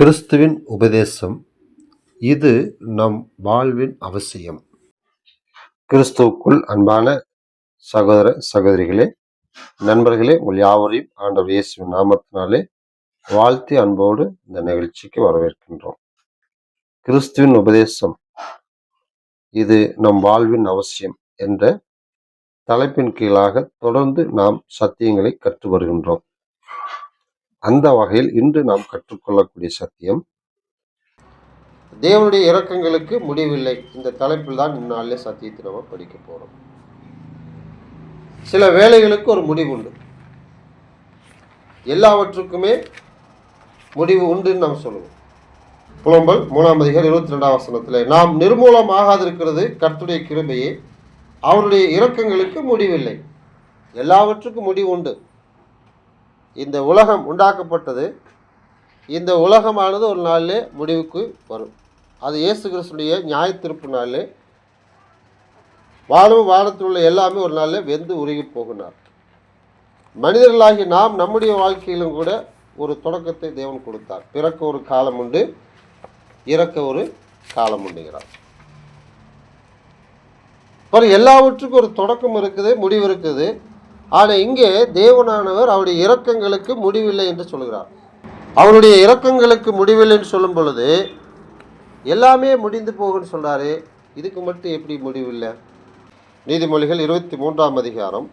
கிறிஸ்துவின் உபதேசம் இது நம் வாழ்வின் அவசியம். கிறிஸ்துவுக்குள் அன்பான சகோதர சகோதரிகளே, நண்பர்களே, உங்கள் யாவரையும் ஆண்டவர் இயேசுவின் நாமத்தினாலே வாழ்த்தி அன்போடு இந்த நிகழ்ச்சிக்கு வரவேற்கின்றோம். கிறிஸ்துவின் உபதேசம் இது நம் வாழ்வின் அவசியம் என்ற தலைப்பின் கீழாக தொடர்ந்து நாம் சத்தியங்களை கற்று வருகின்றோம். அந்த வகையில் இன்று நாம் கற்றுக்கொள்ளக்கூடிய சத்தியம், தேவனுடைய இரக்கங்களுக்கு முடிவில்லை. இந்த தலைப்பில் தான் இந்நாளிலே சத்தியத்தை நம்ம படிக்க போறோம். சில வேலைகளுக்கு ஒரு முடிவு உண்டு, எல்லாவற்றுக்குமே முடிவு உண்டுன்னு நாம் சொல்லுவோம். புலம்பல் 3 அதிகாரம் 22 வசனத்தில், நாம் நிர்மூலமாகாதிருக்கிறது கர்த்தருடைய கிருபையே, அவருடைய இரக்கங்களுக்கு முடிவில்லை. எல்லாவற்றுக்கும் முடிவு உண்டு. இந்த உலகம் உண்டாக்கப்பட்டது, இந்த உலகமானது ஒரு நாளிலே முடிவுக்கு வரும். அது இயேசு கிறிஸ்துடைய நியாய தீர்ப்பு நாளிலே வானத்தில் உள்ள எல்லாமே ஒரு நாளில் வெந்து உருகி போகினார். மனிதர்களாகி நாம் நம்முடைய வாழ்க்கையிலும் கூட ஒரு தொடக்கத்தை தேவன் கொடுத்தார். பிறக்க ஒரு காலம் உண்டு, இறக்க ஒரு காலம் உண்டுங்கிறார். எல்லாவற்றுக்கும் ஒரு தொடக்கம் இருக்குது, முடிவு இருக்குது. ஆனால் இங்கே தேவனானவர் அவருடைய இரக்கங்களுக்கு முடிவில்லை என்று சொல்கிறார். அவருடைய இரக்கங்களுக்கு முடிவில்லை என்று சொல்லும் பொழுது எல்லாமே முடிந்து போகுன்னு சொல்றாரு. இதுக்கு மட்டும் எப்படி முடிவில்லை? நீதிமொழிகள் 23 அதிகாரம்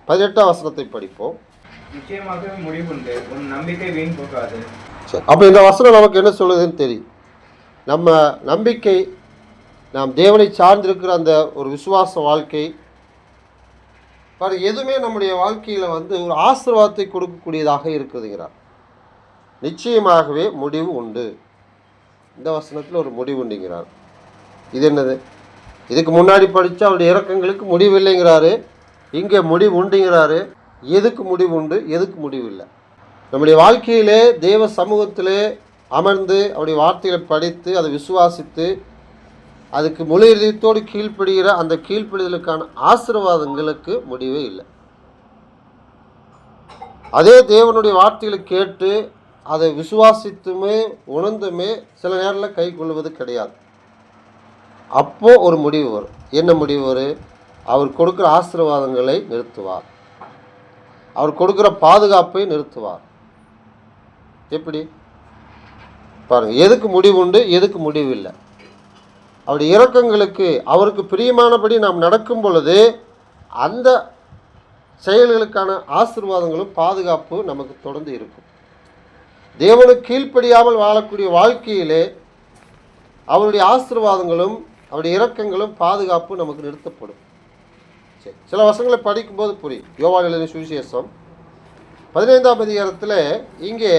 18 வசனத்தை படிப்போம். நிச்சயமாக முடிவுண்டு, உன் நம்பிக்கை வீண் போகாது. அப்போ இந்த வசனம் நமக்கு என்ன சொல்லுதுன்னு தெரியும். நம்ம நம்பிக்கை, நாம் தேவனை சார்ந்திருக்கிற அந்த ஒரு விசுவாச வாழ்க்கை, எதுவுமே நம்முடைய வாழ்க்கையில் ஒரு ஆசீர்வாதத்தை கொடுக்கக்கூடியதாக இருக்குதுங்கிறார். நிச்சயமாகவே முடிவு உண்டு. இந்த வசனத்தில் ஒரு முடிவு உண்டுங்கிறார். இது என்னது? இதுக்கு முன்னாடி படித்தா அவருடைய இரக்கங்களுக்கு முடிவு இல்லைங்கிறாரு, இங்கே முடிவு உண்டுங்கிறாரு. எதுக்கு முடிவு உண்டு, எதுக்கு முடிவு இல்லை? நம்முடைய வாழ்க்கையிலே தேவ சமூகத்திலே அமர்ந்து அவருடைய வார்த்தைகளை படித்து அதை விசுவாசித்து அதுக்கு முழு இதயத்தோடு கீழ்ப்படுகிற அந்த கீழ்ப்படிதலுக்கான ஆசீர்வாதங்களுக்கு முடிவே இல்லை. அதே தேவனுடைய வார்த்தைகளை கேட்டு அதை விசுவாசித்துமே உணர்ந்துமே சில நேரத்தில் கை கொள்வது கிடையாது. அப்போ ஒரு முடிவு வரும். என்ன முடிவு வரும்? அவர் கொடுக்குற ஆசீர்வாதங்களை நிறுத்துவார், அவர் கொடுக்குற பாதுகாப்பை நிறுத்துவார். எப்படி பாருங்க, எதுக்கு முடிவு உண்டு, எதுக்கு முடிவு இல்லை? அவருடைய இரக்கங்களுக்கு, அவருக்கு பிரியமானபடி நாம் நடக்கும் பொழுது அந்த செயல்களுக்கான ஆசீர்வாதங்களும் பாதுகாப்பு நமக்கு தொடர்ந்து இருக்கும். தேவனுக்கு கீழ்ப்படியாமல் வாழக்கூடிய வாழ்க்கையிலே அவருடைய ஆசீர்வாதங்களும் அவருடைய இரக்கங்களும் பாதுகாப்பு நமக்கு நிறுத்தப்படும். சரி, சில வசனங்களை படிக்கும்போது புரியும். யோவான் எழுதின சுவிசேஷம் 15 அதிகாரத்தில் இங்கே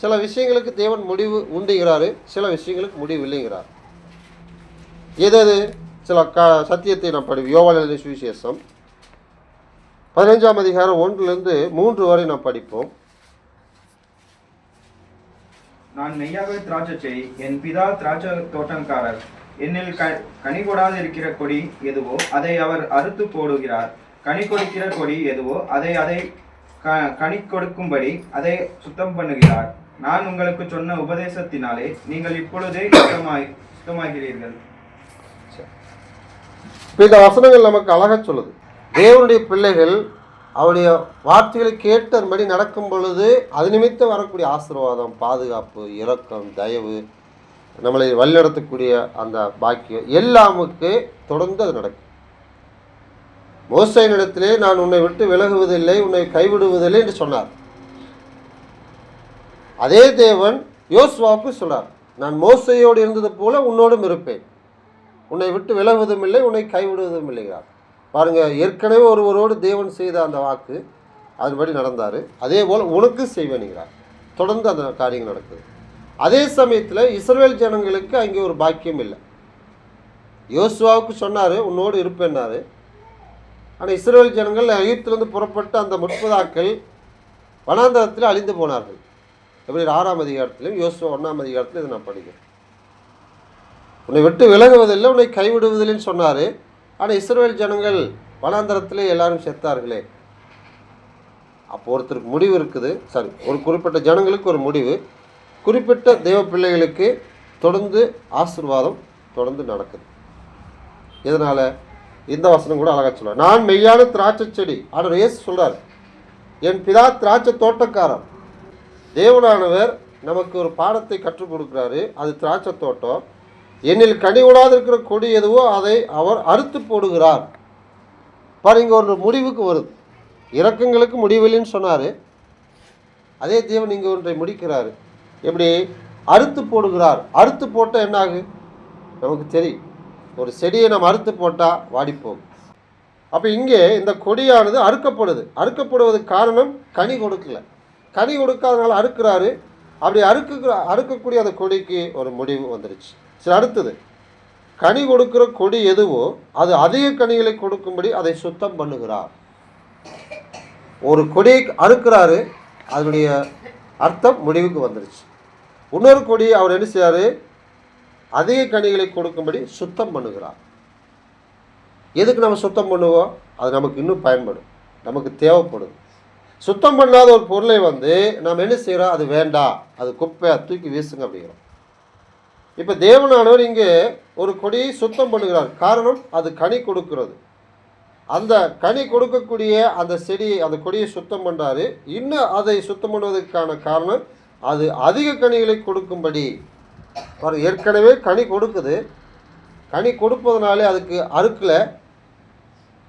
சில விஷயங்களுக்கு தேவன் முடிவு உண்டுகிறாரு, சில விஷயங்களுக்கு முடிவு இல்லைங்கிறார். எது சில சத்தியத்தை நாம் படிப்போம். யோவான் எழுதின சுவிசேஷம் 15 அதிகாரம் 1-3 வரை நாம் படிப்போம். நான் மெய்யாகவே திராட்சை, என் பிதா திராட்சை தோட்டக்காரர். என்னில் கனி கொடாது இருக்கிற கொடி எதுவோ அதை அவர் அறுத்து போடுகிறார். கனி கொடுக்கிற கொடி எதுவோ அதை கனி கொடுக்கும்படி அதை சுத்தம் பண்ணுகிறார். நான் உங்களுக்கு சொன்ன உபதேசத்தினாலே நீங்கள் இப்பொழுதே சுத்தமாகிறீர்கள். இந்த வசனங்கள் நமக்கு அழகாக சொல்லுது. தேவனுடைய பிள்ளைகள் அவருடைய வார்த்தைகளை கேட்டபடி நடக்கும் பொழுது அது நிமித்தம் வரக்கூடிய ஆசீர்வாதம், பாதுகாப்பு, இரக்கம், தயவு, நம்மளை வழிநடத்தக்கூடிய அந்த பாக்கியம் எல்லாமுக்கு தொடர்ந்து அது நடக்கும். மோசேயினிடத்திலே நான் உன்னை விட்டு விலகுவதில்லை, உன்னை கைவிடுவதில்லை என்று சொன்னார். அதே தேவன் யோசுவாவுக்கு சொன்னார், நான் மோசேயோடு இருந்தது போல உன்னோடும் இருப்பேன், உன்னை விட்டு விலகுவதும் இல்லை, உன்னை கைவிடுவதும் இல்லைங்கிறார். பாருங்கள், ஏற்கனவே ஒருவரோடு தேவன் செய்த அந்த வாக்கு அதுபடி நடந்தார். அதே போல் உனக்கு செய்வேனுங்கிறார். தொடர்ந்து அந்த காரியங்கள் நடக்குது. அதே சமயத்தில் இஸ்ரவேல் ஜனங்களுக்கு அங்கே ஒரு பாக்கியம் இல்லை. யோசுவாவுக்கு சொன்னார் உன்னோடு இருப்பேன்னாரு. ஆனால் இஸ்ரவேல் ஜனங்கள் எகிப்திலிருந்து புறப்பட்ட அந்த 30 ஆட்கள் வனாந்தரத்தில் அழிந்து போனார்கள். எப்படி 6 அதிகாரத்திலும் யோசுவா 1 அதிகாரத்தில் இதை நான் படிக்கிறேன். உன்னை விட்டு விலகுவதில்லை, உன்னை கைவிடுவதில்லைன்னு சொன்னார். ஆனால் இஸ்ரவேல் ஜனங்கள் வனாந்தரத்திலே எல்லாரும் செத்தார்களே. அப்போ ஒருத்தருக்கு முடிவு இருக்குது, ஒரு குறிப்பிட்ட ஜனங்களுக்கு ஒரு முடிவு. குறிப்பிட்ட தேவ பிள்ளைகளுக்கு தொடர்ந்து ஆசீர்வாதம் தொடர்ந்து நடக்குது. இதனால் இந்த வசனம் கூட அழகாக சொல்லுவார், நான் மெய்யான திராட்சை செடி. ஆண்டவர் இயேசு சொல்கிறார், என் பிதா திராட்சை தோட்டக்காரர். தேவனானவர் நமக்கு ஒரு பாடத்தை கற்றுக் கொடுக்குறாரு. அது திராட்சை தோட்டம். என்னில் கனி கூடாது இருக்கிற கொடி எதுவோ அதை அவர் அறுத்து போடுகிறார். பாருங்க, ஒரு முடிவுக்கு வருது. இரக்கங்களுக்கு முடிவில்லைன்னு சொன்னார். அதே தேவன் இங்கே ஒன்றை முடிக்கிறாரு. எப்படி? அறுத்து போடுகிறார். அறுத்து போட்டால் என்ன ஆகு? நமக்கு தெரியும். ஒரு செடியை நம்ம அறுத்து போட்டால் வாடிப்போகும். அப்போ இங்கே இந்த கொடியானது அறுக்கப்படுது. அறுக்கப்படுவதற்கு காரணம் கனி கொடுக்கல. கனி கொடுக்காதனால அறுக்கிறாரு. அப்படி அறுக்கக்கூடிய அந்த கொடிக்கு ஒரு முடிவு வந்துடுச்சு. சரி, அடுத்தது, கனி கொடுக்கிற கொடி எதுவோ அது அதிக கனிகளை கொடுக்கும்படி அதை சுத்தம் பண்ணுகிறார். ஒரு கொடியை அறுக்கிறாரு, அதனுடைய அர்த்தம் முடிவுக்கு வந்துடுச்சு. இன்னொரு கொடி அவர் என்ன செய்யாரு? அதிக கனிகளை கொடுக்கும்படி சுத்தம் பண்ணுகிறார். எதுக்கு நம்ம சுத்தம் பண்ணுவோம்? அது நமக்கு இன்னும் பயன்படும், நமக்கு தேவைப்படும். சுத்தம் பண்ணாத ஒரு பொருளை நம்ம என்ன செய்கிறோம்? அது வேண்டாம், அது குப்பை, தூக்கி வீசுங்க அப்படிங்கிறோம். இப்போ தேவனானவர் இங்கே ஒரு கொடியை சுத்தம் பண்ணுகிறார். காரணம், அது கனி கொடுக்கிறது. அந்த கனி கொடுக்கக்கூடிய அந்த செடியை, அந்த கொடியை சுத்தம் பண்ணுறாரு. இன்னும் அதை சுத்தம் பண்ணுவதற்கான காரணம், அது அதிக கனிகளை கொடுக்கும்படி. ஏற்கனவே கனி கொடுக்குது. கனி கொடுப்பதனாலே அதுக்கு அறுக்கலை.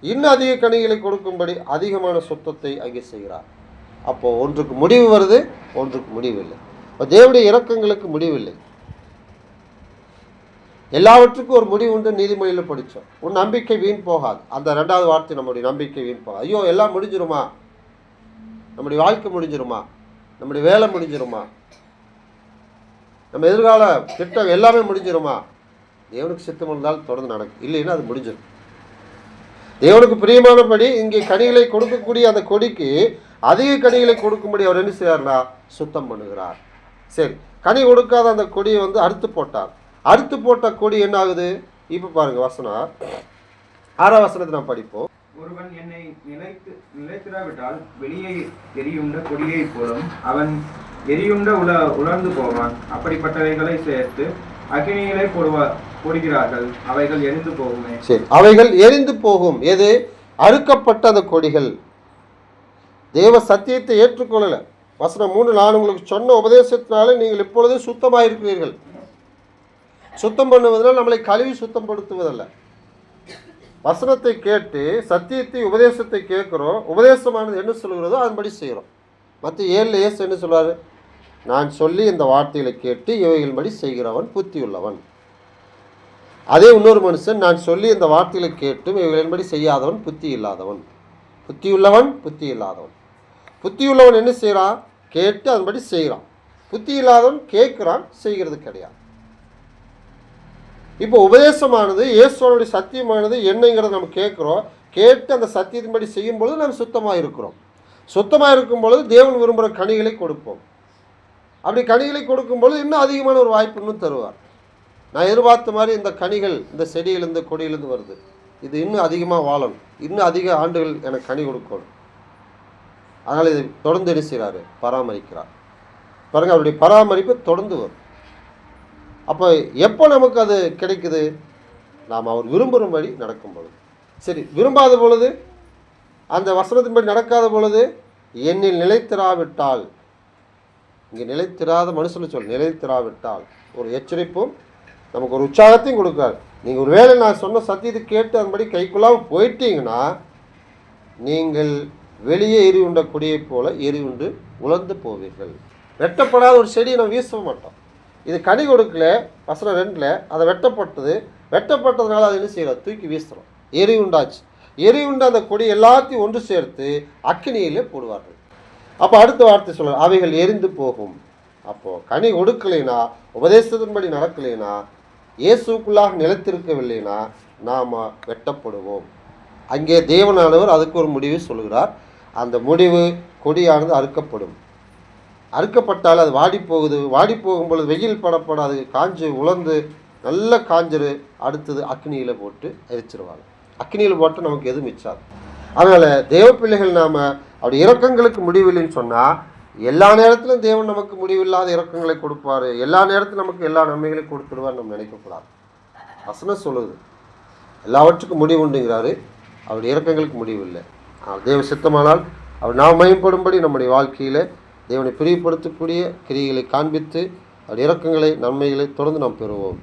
இன்னும் அதிக கனிகளை கொடுக்கும்படி அதிகமான சுத்தத்தை அங்கே செய்கிறார். அப்போது ஒன்றுக்கு முடிவு வருது, ஒன்றுக்கு முடிவில்லை. இப்போ தேவனுடைய இரக்கங்களுக்கு முடிவில்லை. எல்லாவற்றுக்கும் ஒரு முடிவு உண்டு. நீதிமொழியில் படித்தோம், உன் நம்பிக்கை வீண் போகாது. அந்த 2வது வார்த்தை, நம்முடைய நம்பிக்கை வீண் போகாது. ஐயோ, எல்லாம் முடிஞ்சிருமா? நம்முடைய வாழ்க்கை முடிஞ்சிருமா? நம்முடைய வேலை முடிஞ்சிருமா? நம்ம எதிர்கால திட்டம் எல்லாமே முடிஞ்சிருமா? தேவனுக்கு சித்தம் இருந்தால் தொடர்ந்து நடக்கும், இல்லைன்னா அது முடிஞ்சிடும். தேவனுக்கு பிரியமானபடி இங்கே கனிகளை கொடுக்கக்கூடிய அந்த கொடிக்கு அதிக கனிகளை கொடுக்கும்படி அவர் என்ன செய்யார்னா சுத்தம் பண்ணுகிறார். சரி, கனி கொடுக்காத அந்த கொடியை அறுத்து போட்டார். அறுத்து போட்ட கொடி என்ன ஆகுது? இப்போ பாருங்க, வசனம் 6ஆம் வசனத்தை நாம் படிப்போம். ஒருவன் என்னை நிலைத்திராவிட்டால் வெளியே எரியுண்ட கொடியை போலும், அவன் எரியுண்ட உலர்ந்து போவான். அப்படிப்பட்டவைகளை சேர்த்து அக்கினியிலே போடுகிறார்கள், அவைகள் எரிந்து போகுமே. சரி, அவைகள் எரிந்து போகும். எது? அறுக்கப்பட்ட அந்த கொடிகள். தேவ சத்தியத்தை ஏற்றுக்கொள்ளல. வசனம் 3, நான் உங்களுக்கு சொன்ன உபதேசத்தினாலே நீங்கள் இப்பொழுது சுத்தமாக இருக்கிறீர்கள். சுத்தம் பண்ணுவதனால் நம்மளை கழுவி சுத்தப்படுத்துவதல்ல. வசனத்தை கேட்டு சத்தியத்தை, உபதேசத்தை கேட்குறோம். உபதேசமானது என்ன சொல்கிறதோ அதன்படி செய்கிறோம். மற்ற 7 இயேசு என்ன சொல்றாரு? நான் சொல்லி இந்த வார்த்தைகளை கேட்டு இவைகளின்படி செய்கிறவன் புத்தி உள்ளவன். அதே இன்னொரு மனுஷன், நான் சொல்லி இந்த வார்த்தைகளை கேட்டும் இவைகளின்படி செய்யாதவன் புத்தி இல்லாதவன். புத்தி உள்ளவன், புத்தி இல்லாதவன். புத்தி உள்ளவன் என்ன செய்கிறான்? கேட்டு அதன்படி செய்கிறான். புத்தி இல்லாதவன் கேட்குறான், செய்கிறது கிடையாது. இப்போ உபதேசமானது, இயேசுவோடைய சத்தியமானது என்னங்கிறத நம்ம கேட்குறோம். கேட்டு அந்த சத்தியத்தின்படி செய்யும் பொழுது நம்ம சுத்தமாக இருக்கிறோம். சுத்தமாக இருக்கும் பொழுது தேவன் விரும்புகிற கனிகளை கொடுப்போம். அப்படி கனிகளை கொடுக்கும் பொழுது இன்னும் அதிகமான ஒரு வாய்ப்பு இன்னும் தருவார். நான் எதிர்பார்த்த மாதிரி இந்த கனிகள் இந்த செடியிலேருந்து கொடியிலேருந்து வருது, இது இன்னும் அதிகமாக வாழணும், இன்னும் அதிக ஆண்டுகள் எனக்கு கனி கொடுக்கணும். அதனால் இதை தொடர்ந்து என்ன செய்கிறாரு? பராமரிக்கிறார். பாருங்கள், அவருடைய பராமரிப்பு தொடர்ந்து வரும். அப்போ எப்போ நமக்கு அது கிடைக்குது? நாம் அவர் விரும்புகிறபடி நடக்கும் பொழுது. சரி, விரும்பாத பொழுது, அந்த வசனத்தின்படி நடக்காத பொழுது, என்னில் நிலைத்திராவிட்டால், இங்கே நிலைத்திராத மனுஷன் சொல், நிலைத்திராவிட்டால் ஒரு எச்சரிப்பும் நமக்கு ஒரு உற்சாகத்தையும் கொடுக்குறாரு. நீங்கள் ஒரு வேளை நான் சொன்ன சத்தியத்தை கேட்டு அதன்படி கைக்குள்ளாமல் போயிட்டீங்கன்னா, நீங்கள் வெளியே எரி உண்ட கொடியைப் போல எரி உண்டு உலர்ந்து போவீர்கள். வெட்டப்படாத ஒரு செடியை நம்ம வீச மாட்டோம். இது கனி கொடுக்கல, வசனம் 2, அதை வெட்டப்பட்டது. வெட்டப்பட்டதுனால அது என்ன செய்யலாம்? தூக்கி வீசுகிறோம். எரி உண்டாச்சு. எரி உண்ட அந்த கொடி எல்லாத்தையும் ஒன்று சேர்த்து அக்கினியிலே போடுவார்கள். அப்போ அடுத்த வார்த்தை சொல்கிறார், அவைகள் எரிந்து போகும். அப்போது கனி கொடுக்கலைனா, உபதேசத்தின்படி நடக்கலைனா, இயேசுக்குள்ளாக நிலைத்திருக்கவில்லைனா நாம் வெட்டப்படுவோம். அங்கே தேவனானவர் அதுக்கு ஒரு முடிவு சொல்கிறார். அந்த முடிவு, கொடியானது அறுக்கப்படும். அறுக்கப்பட்டால் அது வாடி போகுது. வாடி போகும் பொழுது வெயில் படப்படாது, காஞ்சு உலர்ந்து நல்லா காஞ்சிரு. அடுத்தது அக்னியில் போட்டு எரிச்சிருவாங்க. அக்னியில் போட்டு நமக்கு எதுவும் மிச்சாது. அதனால் தேவ பிள்ளைகள் நாம் அப்படி இரக்கங்களுக்கு முடிவில்லைன்னு சொன்னால், எல்லா நேரத்திலும் தேவன் நமக்கு முடிவில்லாத இரக்கங்களை கொடுப்பார், எல்லா நேரத்திலும் நமக்கு எல்லா நன்மைகளையும் கொடுத்துடுவார் நம்ம நினைக்கக்கூடாது. வசனம் சொல்லுது எல்லாவற்றுக்கும் முடிவு உண்டுங்கிறாரு, அவருடைய இரக்கங்களுக்கு முடிவு இல்லை. தேவ சித்தமானால் அவர் நாம் மயம்படும்படி நம்முடைய வாழ்க்கையில் தேவனை பிரியப்படுத்தக்கூடிய கிரியைகளை காண்பித்து அவருடைய இரக்கங்களை நன்மைகளை தொடர்ந்து நாம் பெறுவோம்.